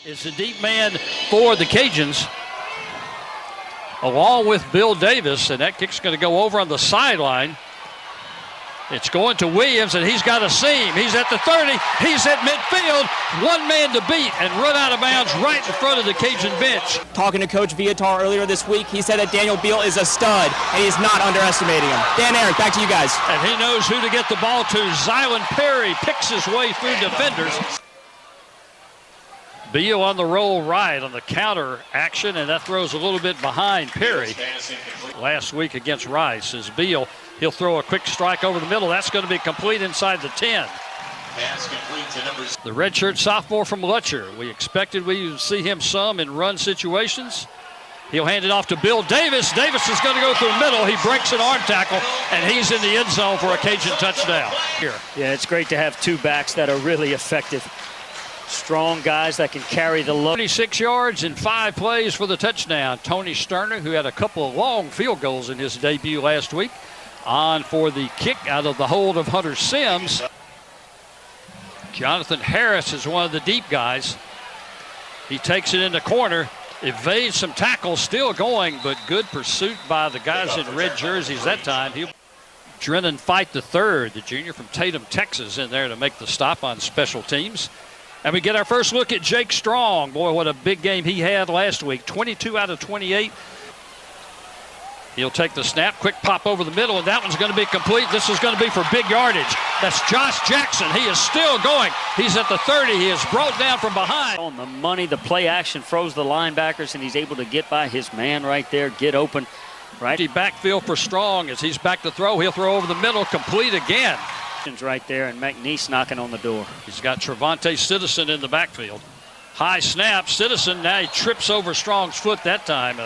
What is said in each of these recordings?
Is the deep man for the Cajuns, along with Bill Davis, and that kick's going to go over on the sideline. It's going to Williams, and he's got a seam. He's at the 30. He's at midfield. One man to beat and run out of bounds right in front of the Cajun bench. Talking to Coach Viatar earlier this week, he said that Daniel Beal is a stud, and he's not underestimating him. Dan, Eric, back to you guys. And he knows who to get the ball to. Zylan Perry picks his way through defenders. Beal on the roll right on the counter action, and that throws a little bit behind Perry. Last week against Rice is Beal. He'll throw a quick strike over the middle. That's going to be complete inside the 10. The redshirt sophomore from Lutcher. We expected we would see him some in run situations. He'll hand it off to Bill Davis. Davis is going to go through the middle. He breaks an arm tackle, and he's in the end zone for a Cajun touchdown. Here. Yeah, it's great to have two backs that are really effective. Strong guys that can carry the load. 26 yards in 5 plays for the touchdown. Tony Sterner, who had a couple of long field goals in his debut last week, on for the kick out of the hold of Hunter Sims. Jonathan Harris is one of the deep guys. He takes it in the corner, evades some tackles, still going, but good pursuit by the guys in red jerseys that time. Drennan Fight III, the junior from Tatum, Texas, in there to make the stop on special teams. And we get our first look at Jake Strong. Boy, what a big game he had last week. 22 out of 28. He'll take the snap, quick pop over the middle, and that one's going to be complete. This is going to be for big yardage. That's Josh Jackson. He is still going. He's at the 30. He is brought down from behind. On the money, the play action froze the linebackers, and he's able to get by his man right there, get open. Right. Backfield for Strong as he's back to throw. He'll throw over the middle, complete again. Right there, and McNeese knocking on the door. He's got Trevante Citizen in the backfield. High snap, Citizen, now he trips over Strong's foot that time.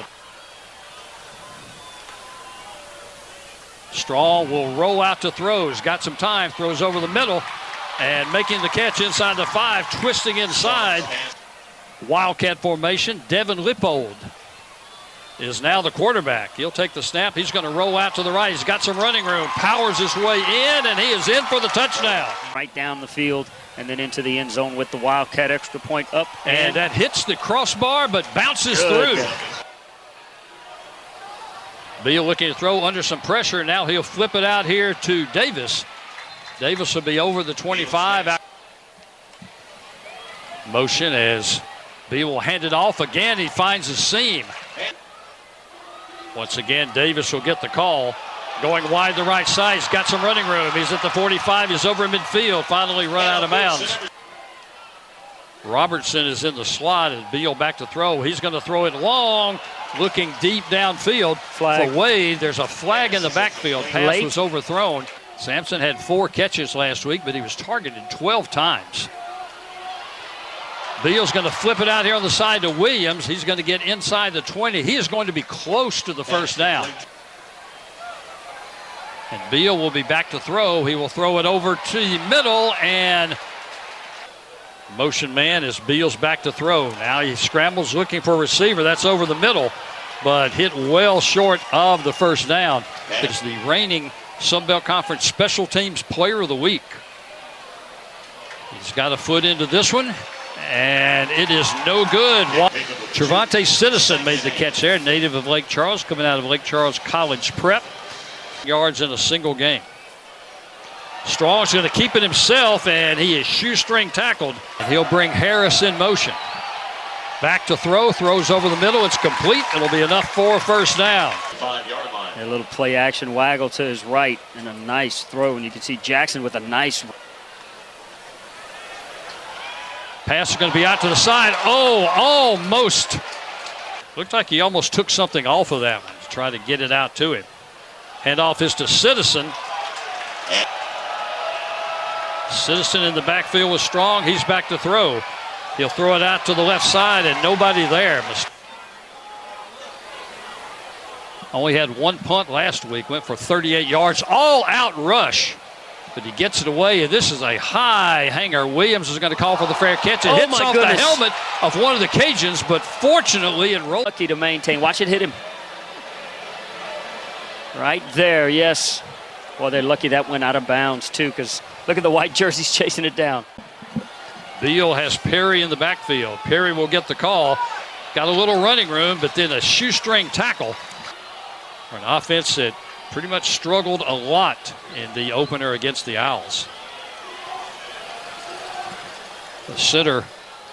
Strong will roll out to throw. He's got some time, throws over the middle, and making the catch inside the 5, twisting inside. Wildcat formation, Devin Lippold is now the quarterback. He'll take the snap. He's going to roll out to the right. He's got some running room, powers his way in, and he is in for the touchdown. Right down the field and then into the end zone with the Wildcat extra point up. And that hits the crossbar but bounces through. Beal looking to throw under some pressure. Now he'll flip it out here to Davis. Davis will be over the 25. Motion as Beal will hand it off again. He finds a seam. Once again, Davis will get the call. Going wide the right side. He's got some running room. He's at the 45. He's over midfield. Finally run out of bounds. Robertson is in the slot and Beal back to throw. He's going to throw it long, looking deep downfield for Wade. There's a flag in the backfield. Pass was overthrown. Sampson had 4 catches last week, but he was targeted 12 times. Beal's going to flip it out here on the side to Williams. He's going to get inside the 20. He is going to be close to the first down. And Beal will be back to throw. He will throw it over to the middle, and motion man as Beal's back to throw. Now he scrambles looking for a receiver. That's over the middle, but hit well short of the first down. It's the reigning Sun Belt Conference Special Teams Player of the Week. He's got a foot into this one, and it is no good. Trevante Citizen made the catch there, native of Lake Charles, coming out of Lake Charles College Prep. Yards in a single game. Strong's going to keep it himself, and he is shoestring tackled. And he'll bring Harris in motion. Back to throw, throws over the middle. It's complete. It'll be enough for a first down. 5-yard line. A little play action waggle to his right, and a nice throw. And you can see Jackson with a nice. Pass is going to be out to the side. Oh, almost. Looked like he almost took something off of that one to try to get it out to him. Handoff is to Citizen. Citizen in the backfield was Strong. He's back to throw. He'll throw it out to the left side, and nobody there. Only had 1 punt last week. Went for 38 yards. All out rush. But he gets it away, and this is a high hanger. Williams is going to call for the fair catch. It hits off the helmet of one of the Cajuns, but fortunately enrolled. Lucky to maintain. Watch it hit him. Right there, yes. Well, they're lucky that went out of bounds, too, because look at the white jerseys chasing it down. Beal has Perry in the backfield. Perry will get the call. Got a little running room, but then a shoestring tackle for an offense that pretty much struggled a lot in the opener against the Owls. The center,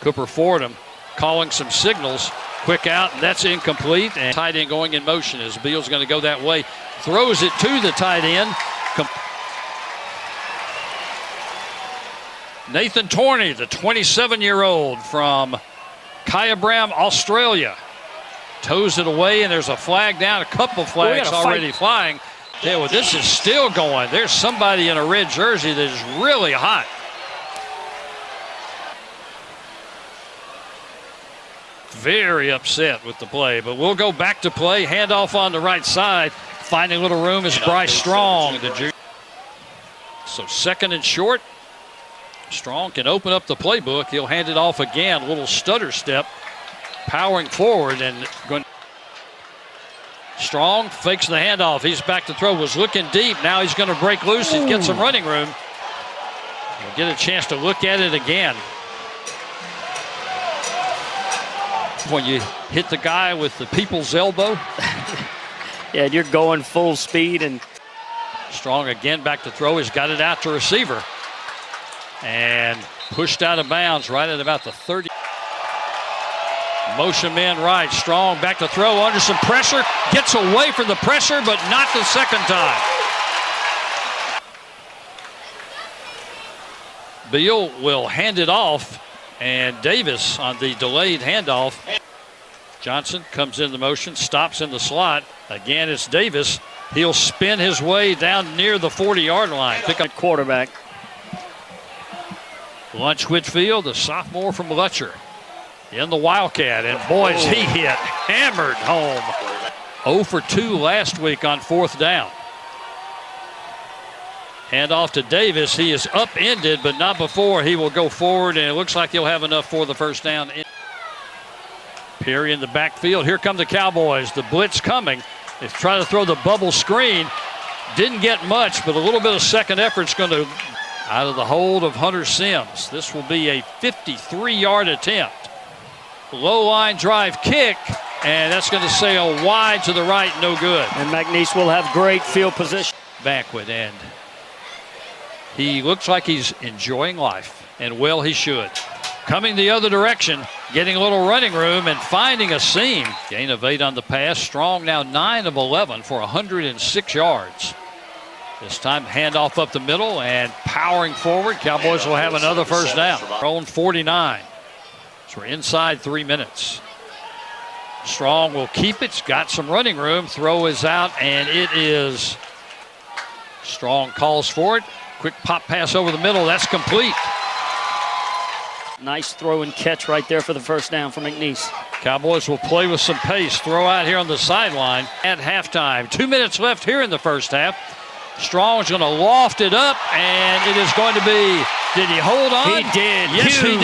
Cooper Fordham, calling some signals. Quick out, and that's incomplete. And tight end going in motion as Beal's going to go that way. Throws it to the tight end. Nathan Torney, the 27-year-old from Kyabram, Australia. Toes it away, and there's a flag down. A couple flags already flying. Yeah, well, this is still going. There's somebody in a red jersey that is really hot. Very upset with the play, but we'll go back to play. Handoff on the right side. Finding a little room is Bryce Strong, the junior. So second and short. Strong can open up the playbook. He'll hand it off again. A little stutter step. Powering forward and going. Strong fakes the handoff. He's back to throw. Was looking deep. Now he's going to break loose and get some running room. We'll get a chance to look at it again. When you hit the guy with the people's elbow. Yeah, you're going full speed. And Strong again back to throw. He's got it out to receiver. And pushed out of bounds right at about the 30. Motion man right. Strong back to throw under some pressure. Gets away from the pressure, but not the second time. Beal will hand it off. And Davis on the delayed handoff. Johnson comes in the motion, stops in the slot. Again, it's Davis. He'll spin his way down near the 40-yard line. Pick up quarterback. Lunch Whitfield, the sophomore from Lutcher, in the Wildcat. And boys, he hit, hammered home. 0 for 2 last week on fourth down. Hand off to Davis. He is upended, but not before. He will go forward, and it looks like he'll have enough for the first down. Perry in the backfield. Here come the Cowboys. The blitz coming. They try to throw the bubble screen. Didn't get much, but a little bit of second effort's going to out of the hold of Hunter Sims. This will be a 53-yard attempt. Low line drive kick, and that's going to sail wide to the right, no good. And McNeese will have great field position. Backward end. He looks like he's enjoying life, and well, he should. Coming the other direction, getting a little running room and finding a seam. Gain of 8 on the pass. Strong now 9 of 11 for 106 yards. This time handoff up the middle and powering forward. Cowboys will have another first down. Own 49. So we're inside 3 minutes. Strong will keep it. Got some running room. Throw is out, and it is. Strong calls for it. Quick pop pass over the middle. That's complete. Nice throw and catch right there for the first down for McNeese. Cowboys will play with some pace. Throw out here on the sideline at halftime. 2 minutes left here in the first half. Strong's going to loft it up, and it is going to be. Did he hold on? He did. Yes, Huge.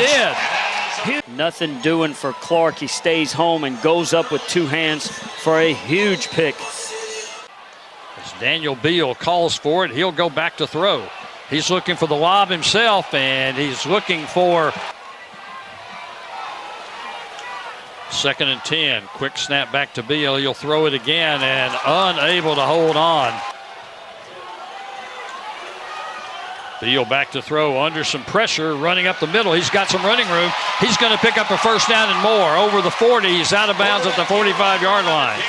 he did. Nothing doing for Clark. He stays home and goes up with 2 hands for a huge pick. As Daniel Beal calls for it, he'll go back to throw. He's looking for the lob himself, and he's looking for 2nd and 10. Quick snap back to Beal. He'll throw it again and unable to hold on. Beal back to throw under some pressure, running up the middle. He's got some running room. He's going to pick up a first down and more. Over the 40. He's out of bounds at the 45-yard line.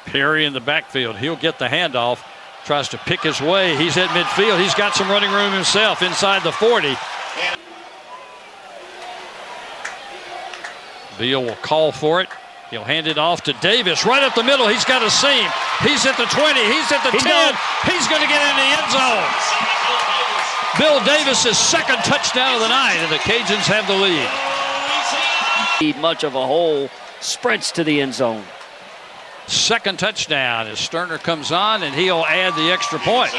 Perry in the backfield. He'll get the handoff. Tries to pick his way. He's at midfield. He's got some running room himself inside the 40. Beal will call for it. He'll hand it off to Davis right up the middle. He's got a seam. He's at the 20. He's at the 10. He's going to get in the end zone. Bill Davis's second touchdown of the night, and the Cajuns have the lead. Much of a hole, sprints to the end zone. Second touchdown as Sterner comes on, and he'll add the extra point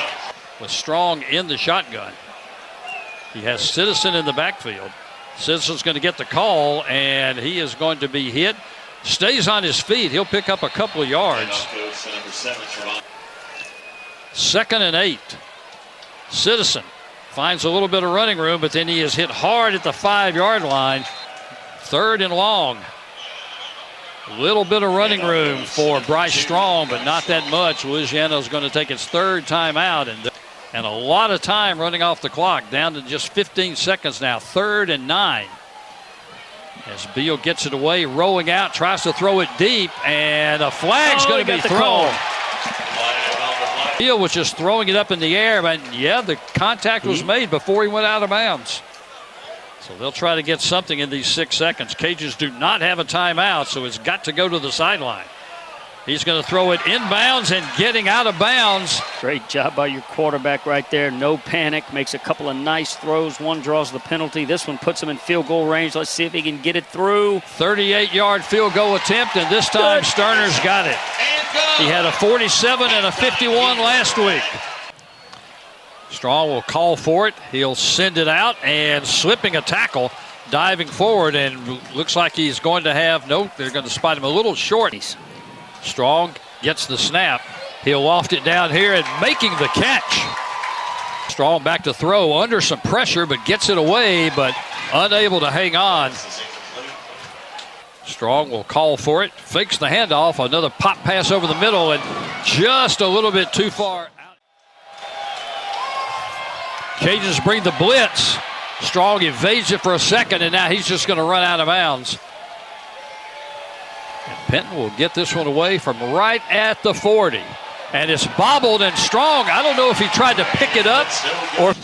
with Strong in the shotgun. He has Citizen in the backfield. Citizen's going to get the call, and he is going to be hit. Stays on his feet. He'll pick up a couple of yards. 2nd and 8. Citizen finds a little bit of running room, but then he is hit hard at the 5-yard line. 3rd and long. A little bit of running room for Bryce Strong, but not that much. Louisiana is going to take its 3rd timeout, and a lot of time running off the clock, down to just 15 seconds now. 3rd and 9. As Beal gets it away, rolling out, tries to throw it deep, and a flag's going to be thrown. Beal was just throwing it up in the air, but yeah, the contact was made before he went out of bounds. So they'll try to get something in these 6 seconds. Cajuns do not have a timeout, so it's got to go to the sideline. He's going to throw it inbounds and getting out of bounds. Great job by your quarterback right there. No panic. Makes a couple of nice throws. One draws the penalty. This one puts him in field goal range. Let's see if he can get it through. 38-yard field goal attempt, and this time Sterner's got it. He had a 47 and a 51 last week. Strong will call for it. He'll send it out, and slipping a tackle, diving forward, and looks like he's going to have, nope, they're going to spot him a little short. Strong gets the snap. He'll loft it down here and making the catch. Strong back to throw under some pressure, but gets it away, but unable to hang on. Strong will call for it, fakes the handoff, another pop pass over the middle, and just a little bit too far out. Cajuns bring the blitz. Strong evades it for a second, and now he's just going to run out of bounds. And Penton will get this one away from right at the 40. And it's bobbled, and Strong, I don't know if he tried to pick it up or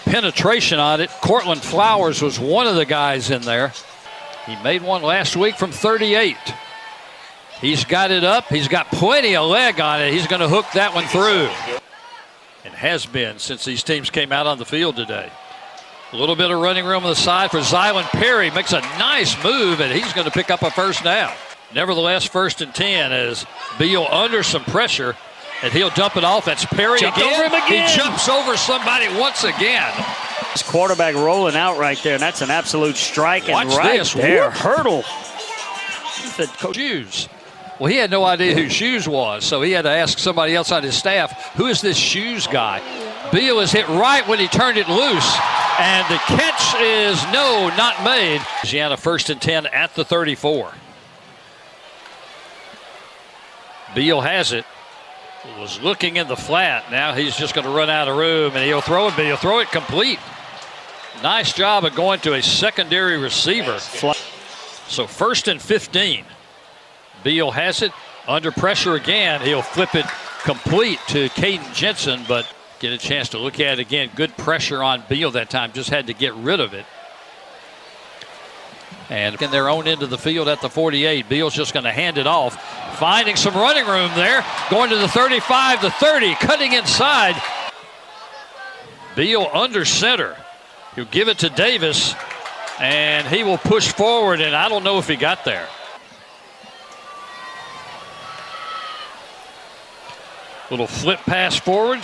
penetration on it. Cortland Flowers was one of the guys in there. He made one last week from 38. He's got it up. He's got plenty of leg on it. He's going to hook that one through. And has been since these teams came out on the field today. A little bit of running room on the side for Zylan Perry. Makes a nice move, and he's going to pick up a 1st down. Nevertheless, 1st and 10 as Beal under some pressure, and he'll dump it off. That's Perry again. He jumps over somebody once again. His quarterback rolling out right there, and that's an absolute strike. Watch and right this. there, Whoop. hurdle. Shoes. Well, he had no idea who Shoes was, so he had to ask somebody else on his staff, who is this Shoes guy? Beal is hit right when he turned it loose, and the catch is not made. Louisiana 1st and 10 at the 34. Beal has it. Was looking in the flat. Now he's just going to run out of room, and he'll throw it, but he'll throw it complete. Nice job of going to a secondary receiver. So 1st and 15. Beal has it. Under pressure again. He'll flip it complete to Caden Jensen, but get a chance to look at it again. Good pressure on Beal that time. Just had to get rid of it. And in their own end of the field at the 48. Beal's just going to hand it off. Finding some running room there. Going to the 35, the 30. Cutting inside. Beal under center. He'll give it to Davis. And he will push forward, and I don't know if he got there. Little flip pass forward.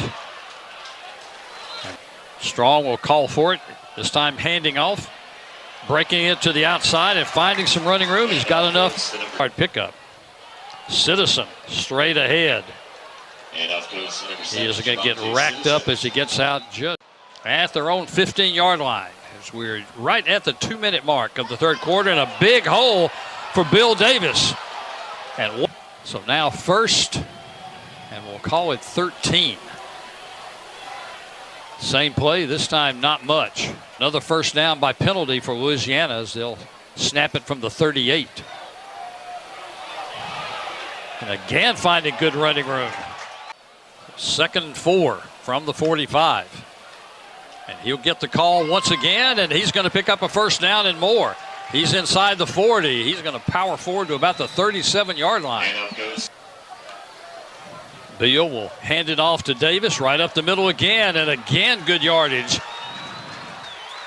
Strong will call for it. This time handing off. Breaking it to the outside and finding some running room. He's got enough. Hard pickup. Citizen straight ahead. He is going to get racked up as he gets out just at their own 15-yard line. As we're right at the 2-minute mark of the 3rd quarter, and a big hole for Bill Davis. And so now 1st, and we'll call it 13. Same play, this time not much. Another 1st down by penalty for Louisiana as they'll snap it from the 38. And again finding good running room. 2nd and 4 from the 45. And he'll get the call once again, and he's going to pick up a 1st down and more. He's inside the 40. He's going to power forward to about the 37-yard line. Beal will hand it off to Davis right up the middle again, and again good yardage.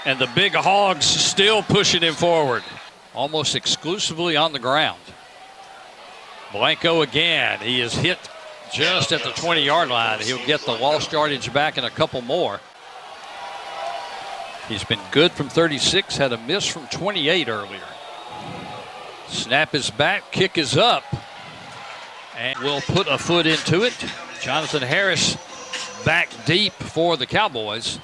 And the big Hogs still pushing him forward. Almost exclusively on the ground. Blanco again. He is hit just at the 20-yard line. He'll get the lost yardage back and a couple more. He's been good from 36, had a miss from 28 earlier. Snap is back, kick is up. And we'll put a foot into it. Jonathan Harris back deep for the Cowboys.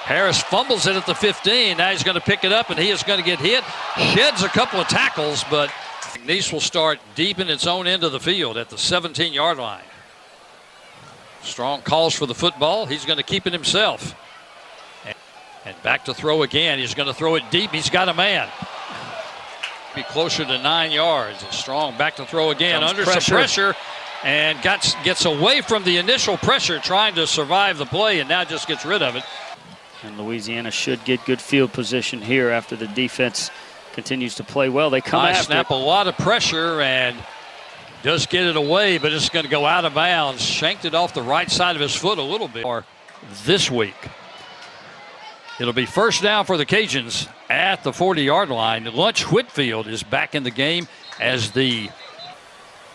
Harris fumbles it at the 15. Now he's going to pick it up, and he is going to get hit. Sheds a couple of tackles, but McNeese will start deep in its own end of the field at the 17-yard line. Strong calls for the football. He's going to keep it himself. And back to throw again. He's going to throw it deep. He's got a man. Be closer to 9 yards. Strong back to throw again. Under some pressure. And gets away from the initial pressure trying to survive the play, and now just gets rid of it. And Louisiana should get good field position here after the defense continues to play well. They come after snap, a lot of pressure, and does get it away, but it's going to go out of bounds. Shanked it off the right side of his foot a little bit. This week, it'll be first down for the Cajuns at the 40-yard line. Lunch Whitfield is back in the game as the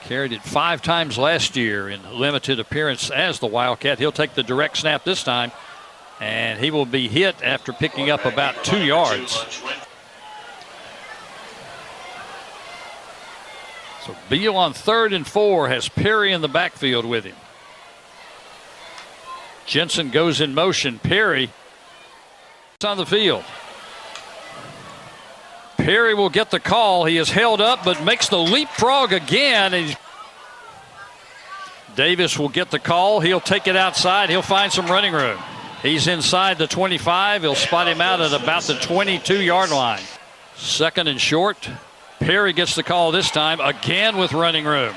carried it 5 times last year in limited appearance as the Wildcat. He'll take the direct snap this time, and he will be hit after picking up about 2 yards. So Beal on 3rd and 4 has Perry in the backfield with him. Jensen goes in motion. Perry is on the field. Perry will get the call. He is held up but makes the leapfrog again. And Davis will get the call. He'll take it outside. He'll find some running room. He's inside the 25. He'll spot him out at about the 22-yard line. 2nd and short. Perry gets the call this time, again with running room.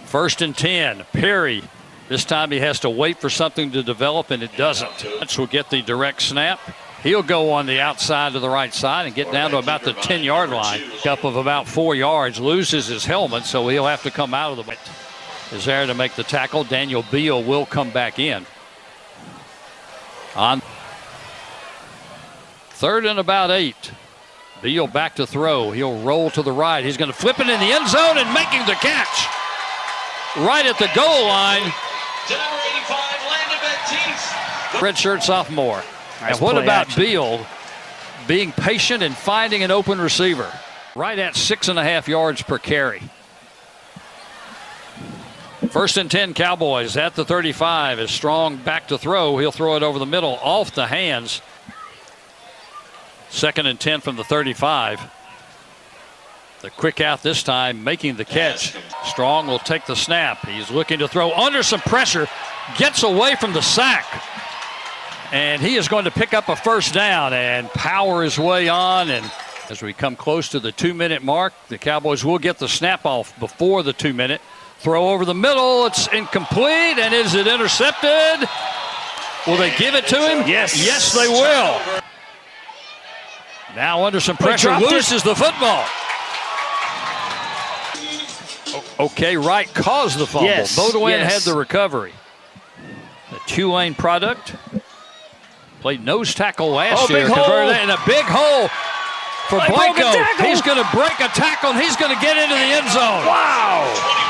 1st and 10. Perry, this time he has to wait for something to develop, and it doesn't. This will get the direct snap. He'll go on the outside to the right side and get down to about the 10-yard line. Up of about 4 yards, loses his helmet, so he'll have to come out of the way. Is there to make the tackle. Daniel Beal will come back in. On 3rd and about 8. Beal back to throw. He'll roll to the right. He's going to flip it in the end zone and making the catch. Right at the goal line. Redshirt sophomore. And what about Beal being patient and finding an open receiver? Right at 6.5 yards per carry. 1st and 10 Cowboys at the 35. Is Strong back to throw. He'll throw it over the middle off the hands. 2nd and 10 from the 35. The quick out this time, making the catch. Strong will take the snap. He's looking to throw under some pressure. Gets away from the sack. And he is going to pick up a first down and power his way on. And as we come close to the 2-minute mark, the Cowboys will get the snap off before the 2-minute. Throw over the middle. It's incomplete. And is it intercepted? Will they give it to him? Yes. Yes, they will. Now under some pressure, loses the football. Okay, Wright caused the fumble. Yes. Baudouin had the recovery. The Tulane product. Played nose tackle last year. Converted in a big hole for Blanco. He's going to break a tackle, and he's going to get into the end zone. Wow.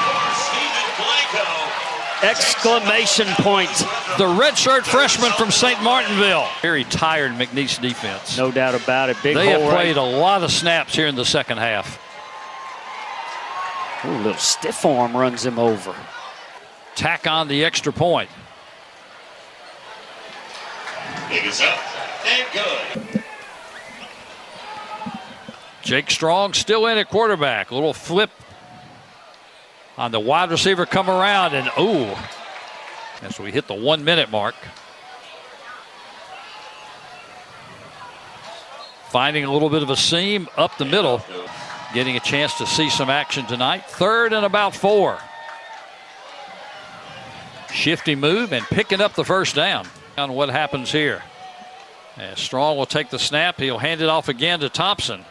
Exclamation point. The redshirt freshman from St. Martinville. Very tired McNeese defense. No doubt about it. Big they hole have played right. a lot of snaps here in the second half. Ooh, a little stiff arm runs him over. Tack on the extra point. It is up and good. Jake Strong still in at quarterback. A little flip on the wide receiver, come around, and as we hit the 1-minute mark. Finding a little bit of a seam up the middle. Getting a chance to see some action tonight. 3rd and about 4. Shifty move and picking up the first down. On what happens here. As Strong will take the snap. He'll hand it off again to Thompson.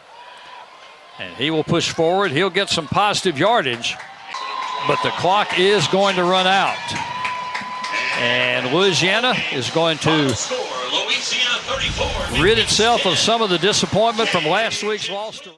And he will push forward. He'll get some positive yardage. But the clock is going to run out. And Louisiana is going to rid itself of some of the disappointment from last week's loss.